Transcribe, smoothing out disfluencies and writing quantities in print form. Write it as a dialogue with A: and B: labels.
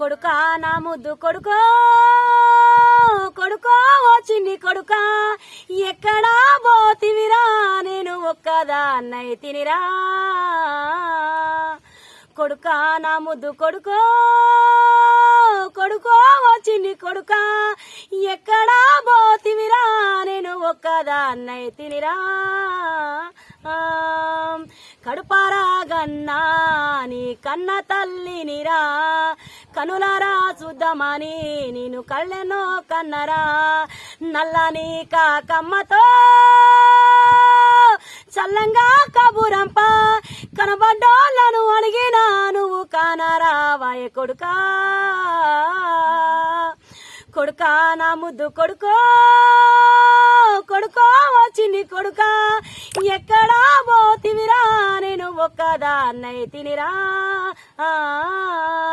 A: కొడుకా నా ముద్దు కొడుకో కొడుకో ఓ చిన్ని కొడుకా ఎక్కడా పోతివిరా నేను ఒక్కదాన్నై తినిరా కొడుకా నా ముద్దు కొడుకో కొడుకో ఓ చిన్ని కొడుకా ఎక్కడా పోతివిరా నేను ఒక్కదాన్నై తినిరా కడుపారా గన్నా నీ కన్న తల్లినిరా కనులారా చూద్దామని నేను కళ్ళెనో కన్నరా నల్లని కాకమ్మతో చల్లంగా కబురంప కనబడ్డోళ్ళను అడిగినా నువ్వు కానరా వాయ కొడుకా కొడుకా నా ముద్దు కొడుకో కొడుకో ఓ చిన్ని కొడుకా ఎక్కడా పోతివిరా నేను ఒక్కదాన్నై తినిరా